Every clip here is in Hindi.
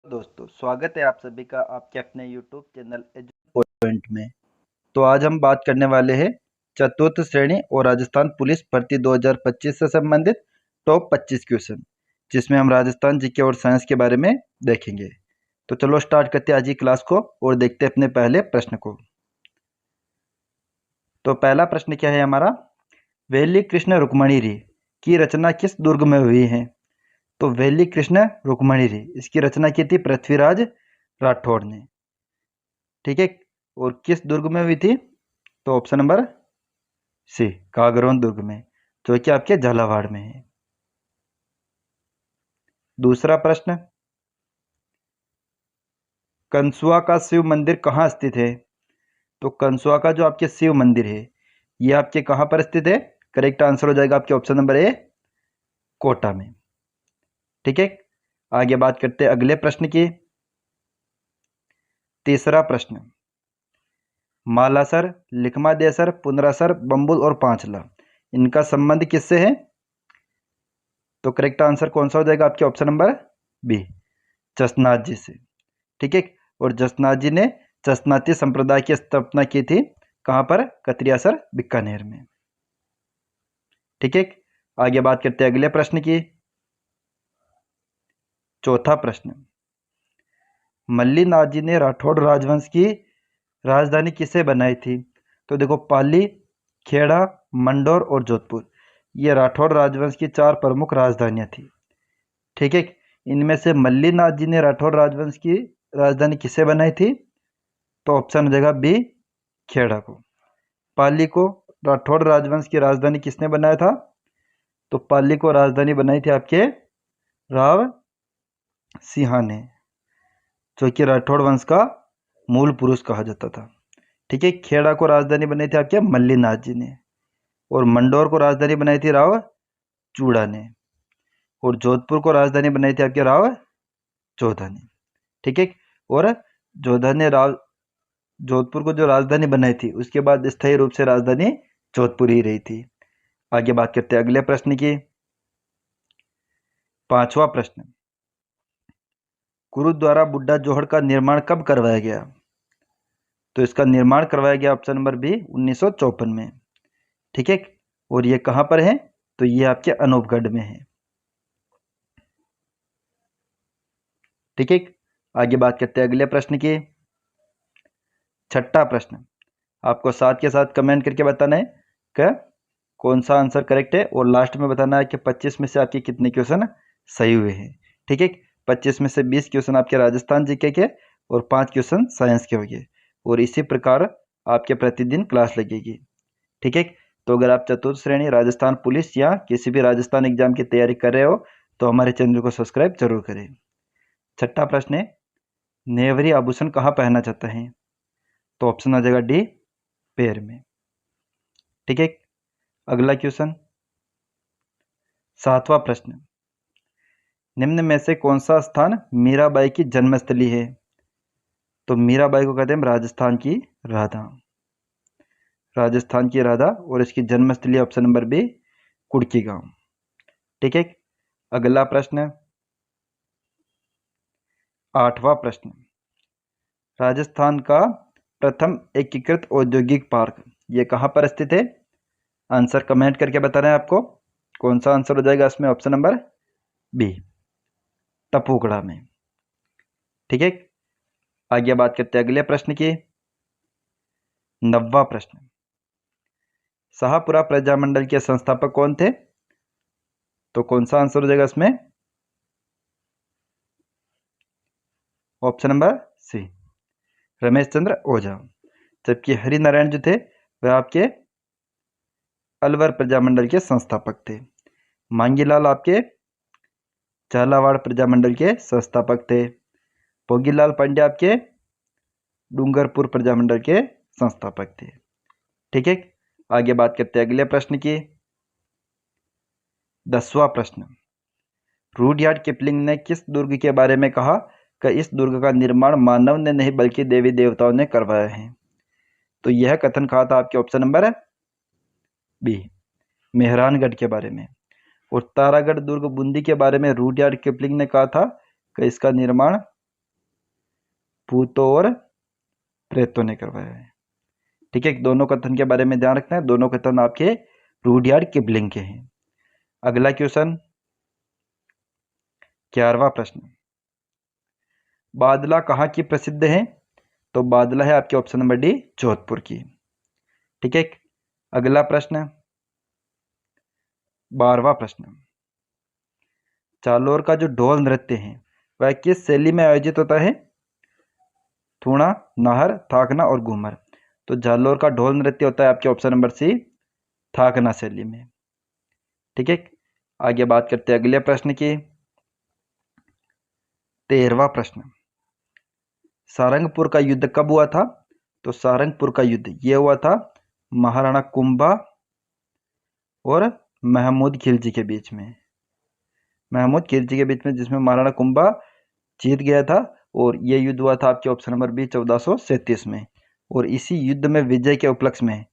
दोस्तों, स्वागत है आप सभी का आपके अपने YouTube चैनल एजुकेशन पॉइंट में। तो आज हम बात करने वाले हैं चतुर्थ श्रेणी और राजस्थान पुलिस भर्ती 2025 से संबंधित टॉप 25 क्वेश्चन, जिसमें हम राजस्थान जीके और साइंस के बारे में देखेंगे। तो चलो स्टार्ट करते हैं आज की क्लास को और देखते हैं अपने पहले प्रश्न को। तो पहला प्रश्न क्या है हमारा, वेली कृष्ण रुक्मणी री की रचना किस दुर्ग में हुई है? तो वेली कृष्ण रुक्मणी री इसकी रचना की थी पृथ्वीराज राठौड़ ने। ठीक है, और किस दुर्ग में हुई थी? तो ऑप्शन नंबर सी, कागरोन दुर्ग में, जो कि आपके झालावाड़ में है। दूसरा प्रश्न, कंसुआ का शिव मंदिर कहाँ स्थित है? तो कंसुआ का जो आपके शिव मंदिर है ये आपके कहाँ पर स्थित है? करेक्ट आंसर हो जाएगा आपके ऑप्शन नंबर ए, कोटा में। ठीक है, आगे बात करते हैं अगले प्रश्न की। तीसरा प्रश्न, मालासर, लिखमादेसर, पुनरासर, बम्बुल और पांचला, इनका संबंध किससे है? तो करेक्ट आंसर कौन सा हो जाएगा आपके option number B, Jasnath ji से। ठीक है, और जसनाथ जी ने जसनाती संप्रदाय की स्थापना की थी कहाँ पर? कतरियासर बीकानेर में। ठीक है, आगे बात करते हैं अगले प्रश्न की। चौथा प्रश्न, मल्लीनाथ जी ने राठौड़ राजवंश की राजधानी किसे बनाई थी? तो देखो, पाली, खेड़ा, मंडोर और जोधपुर, ये राठौड़ राजवंश की 4 प्रमुख राजधानियां थी। ठीक है, इनमें से मल्लीनाथ जी ने राठौड़ राजवंश की राजधानी किसे बनाई थी? तो ऑप्शन हो जाएगा बी, खेड़ा को। पाली को राठौड़ राजवंश की राजधानी किसने बनाया था? तो पाली को राजधानी बनाई थी आपके राव सिंहा ने, जो कि राठौड़ वंश का मूल पुरुष कहा जाता था। ठीक है, खेड़ा को राजधानी बनाई थी आपके मल्लीनाथ जी ने, और मंडोर को राजधानी बनाई थी राव चूड़ा ने, और जोधपुर को राजधानी बनाई थी आपके राव जोधा ने। ठीक है, और जोधा ने जोधपुर को जो राजधानी बनाई थी उसके बाद स्थायी रूप से राजधानी जोधपुर ही रही थी। आगे बात करते हैं अगले प्रश्न की। पांचवा प्रश्न, गुरुद्वारा बुड्ढा जोहड़ का निर्माण कब करवाया गया? तो इसका निर्माण करवाया गया ऑप्शन नंबर बी, 1954 में। ठीक है, और ये कहां पर है? तो ये आपके अनूपगढ़ में है। ठीक है, आगे बात करते हैं अगले प्रश्न की। छठा प्रश्न, आपको साथ के साथ कमेंट करके बताना है कि कौन सा आंसर करेक्ट है, और लास्ट में बताना है कि 25 में से आपके कितने क्वेश्चन सही हुए हैं। ठीक है, 25 में से 20 क्वेश्चन आपके राजस्थान जीके के और 5 क्वेश्चन साइंस के होंगे, और इसी प्रकार आपके प्रतिदिन क्लास लगेगी। ठीक है, तो अगर आप चतुर्थ श्रेणी राजस्थान पुलिस या किसी भी राजस्थान एग्जाम की तैयारी कर रहे हो तो हमारे चैनल को सब्सक्राइब जरूर करें। छठा प्रश्न है, नेवरी आभूषण कहाँ पहना जाता है? तो ऑप्शन आ जाएगा डी, पैर में। ठीक है, अगला क्वेश्चन, सातवां प्रश्न, निम्न में से कौन सा स्थान मीराबाई की जन्मस्थली है? तो मीराबाई को कहते हैं राजस्थान की राधा, राजस्थान की राधा, और इसकी जन्मस्थली ऑप्शन नंबर बी, कुड़की गांव। ठीक है, अगला प्रश्न, आठवां प्रश्न, राजस्थान का प्रथम एकीकृत औद्योगिक पार्क ये कहाँ पर स्थित है? आंसर कमेंट करके बताना है आपको कौन सा आंसर हो जाएगा इसमें ऑप्शन नंबर बी, टपूकड़ा में। ठीक है, आगे बात करते हैं अगले प्रश्न की। नौवां प्रश्न, शाहपुरा प्रजामंडल के संस्थापक कौन थे? तो कौन सा आंसर हो जाएगा इसमें? Option number C, Ramesh Chandra ओझा। जबकि हरिनारायण जो थे वह आपके अलवर प्रजामंडल के संस्थापक थे। मांगीलाल आपके झालावाड़ प्रजामंडल के संस्थापक थे। भोगीलाल पांड्या आपके डूंगरपुर प्रजामंडल के संस्थापक थे। ठीक है, आगे बात करते हैं अगले प्रश्न की। 10वां प्रश्न, रूडयार्ड किपलिंग ने किस दुर्ग के बारे में कहा कि इस दुर्ग का निर्माण मानव ने नहीं बल्कि देवी देवताओं ने करवाया है? तो यह कथन कहा था आपके ऑप्शन नंबर बी, मेहरानगढ़ के बारे में। और तारागढ़ दुर्ग बूंदी के बारे में रूडयार्ड किपलिंग ने कहा था कि इसका निर्माण भूतों और प्रेतों ने करवाया है। ठीक है, दोनों कथन के बारे में ध्यान रखना है, दोनों कथन आपके रूडयार्ड किपलिंग के हैं। अगला क्वेश्चन 11वां प्रश्न, बादला कहाँ की प्रसिद्ध है? तो बादला है आपके ऑप्शन नंबर डी, जोधपुर की। ठीक है, अगला प्रश्न 12वां प्रश्न, जालोर का जो ढोल नृत्य है वह किस शैली में आयोजित होता है? थूणा, नाहर, थाकना और घूमर। तो जालोर का ढोल नृत्य होता है आपके ऑप्शन नंबर सी, थाकना शैली में। ठीक है, आगे बात करते हैं अगले प्रश्न की। 13वां प्रश्न, सारंगपुर का युद्ध कब हुआ था? तो सारंगपुर का युद्ध ये हुआ था महाराणा कुंभा और महमूद खिलजी के बीच में। महमूद खिलजी के बीच में, जिसमें महाराणा कुंभा जीत गया था, और ये युद्ध हुआ था आपके ऑप्शन नंबर बी 1437 में। और इसी युद्ध में विजय के उपलक्ष्य में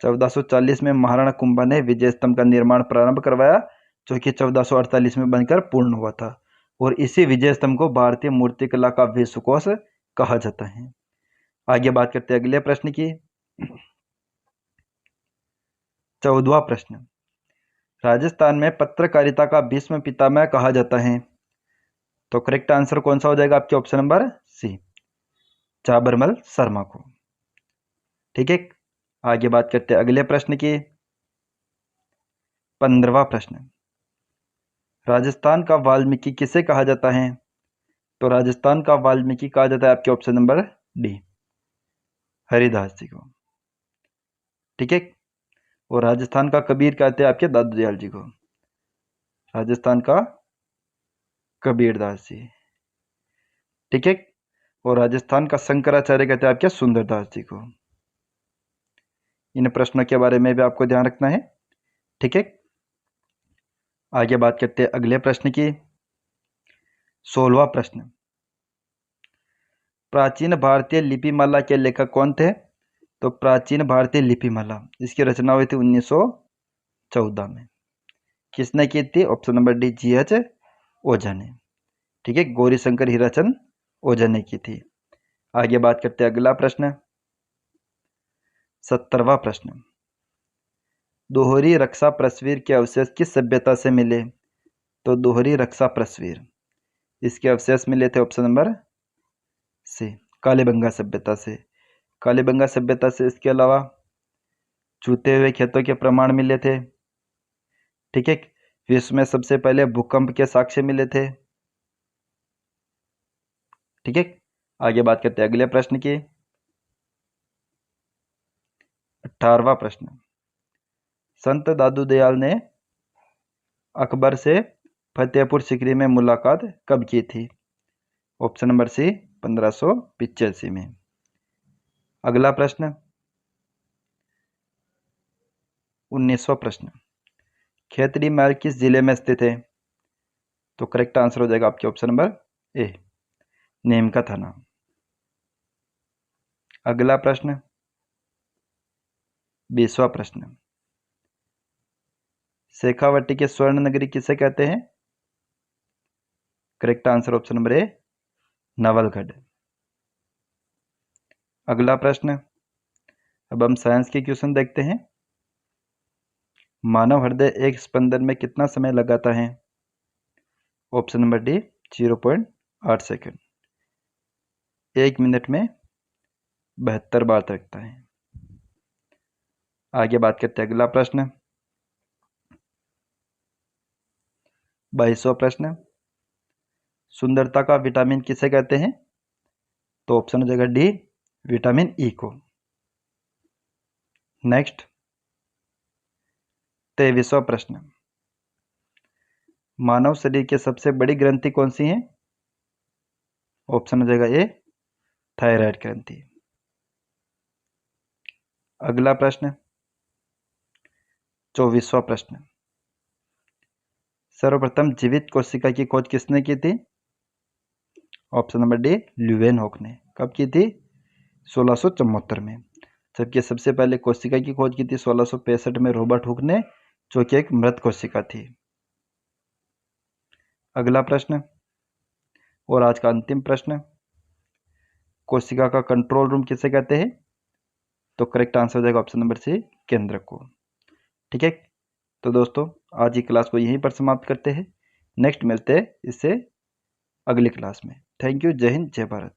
1440 में महाराणा कुंभा ने विजय स्तंभ का निर्माण प्रारंभ करवाया, जो कि 1448 में बनकर पूर्ण हुआ था। और इसी विजय स्तंभ को भारतीय मूर्तिकला का विश्वकोश कहा जाता है। आगे बात करते हैं अगले प्रश्न की। 14वां प्रश्न, राजस्थान में पत्रकारिता का भीष्म पितामह कहा जाता है? तो करेक्ट आंसर कौन सा हो जाएगा आपके ऑप्शन नंबर सी, चाबरमल शर्मा को। ठीक है, आगे बात करते हैं अगले प्रश्न की। 15वां प्रश्न, राजस्थान का वाल्मीकि किसे कहा जाता है? तो राजस्थान का वाल्मीकि कहा जाता है आपके ऑप्शन नंबर डी, हरिदास जी को। ठीक है, और राजस्थान का कबीर कहते हैं आपके दादू दयाल जी को। राजस्थान का कबीरदास जी। ठीक है, और राजस्थान का शंकराचार्य कहते हैं आपके सुंदरदास जी को। इन प्रश्नों के बारे में भी आपको ध्यान रखना है। ठीक है, आगे बात करते हैं अगले प्रश्न की। 16वां प्रश्न, प्राचीन भारतीय लिपिमाला के लेखक कौन थे? तो प्राचीन भारतीय लिपिमाला, इसकी रचना हुई थी 1914 में। किसने की थी? ऑप्शन नंबर डी, GH ओझा ने। ठीक है, गौरीशंकर हीराचंद ओझा ने की थी। आगे बात करते हैं अगला प्रश्न 17वां प्रश्न, दोहरी रक्षा प्रस्वीर के अवशेष किस सभ्यता से मिले? तो दोहरी रक्षा प्रस्वीर, इसके अवशेष मिले थे ऑप्शन नंबर सी, कालीबंगा सभ्यता से। कालीबंगा सभ्यता से इसके अलावा चूते हुए खेतों के प्रमाण मिले थे। ठीक है, विश्व में सबसे पहले भूकंप के साक्ष्य मिले थे। ठीक है, आगे बात करते हैं अगले प्रश्न की। 18वां प्रश्न, संत दादू दयाल ने अकबर से फतेहपुर सीकरी में मुलाकात कब की थी? ऑप्शन नंबर सी, 1585 में। अगला प्रश्न 19वां प्रश्न, खेतड़ी महल किस जिले में स्थित है? तो करेक्ट आंसर हो जाएगा आपके ऑप्शन नंबर ए, नीम का थाना। अगला प्रश्न 20वां प्रश्न, शेखावटी के स्वर्ण नगरी किसे कहते हैं? Correct answer option number A, Nawalgarh. अगला प्रश्न, अब हम साइंस के क्वेश्चन देखते हैं। मानव हृदय एक स्पंदन में कितना समय लगाता है? Option number D, 0.8 second. 1 minute में 72 बार तकता है। आगे बात करते हैं अगला प्रश्न 22वां प्रश्न, सुंदरता का विटामिन किसे कहते हैं? तो ऑप्शन हो जाएगा डी, विटामिन ई को। नेक्स्ट 23वां प्रश्न, मानव शरीर की सबसे बड़ी ग्रंथि कौन सी है? ऑप्शन हो जाएगा ए, थायराइड ग्रंथि। अगला प्रश्न 24वां प्रश्न, सर्वप्रथम जीवित कोशिका की खोज किसने की थी? ऑप्शन नंबर डी, ल्यूवेनहॉक ने। कब की थी? 1674 में। जबकि सबसे पहले कोशिका की खोज की थी 1665 में रॉबर्ट हुक ने, जो कि एक मृत कोशिका थी। अगला प्रश्न और आज का अंतिम प्रश्न, कोशिका का कंट्रोल रूम किसे कहते हैं? तो करेक्ट आंसर हो जाएगा ऑप्शन नंबर सी, केंद्रक को। ठीक है, तो दोस्तों आज की क्लास को यहीं पर समाप्त करते हैं। नेक्स्ट मिलते हैं इससे अगली क्लास में। Thank you. जय हिंद, जय भारत।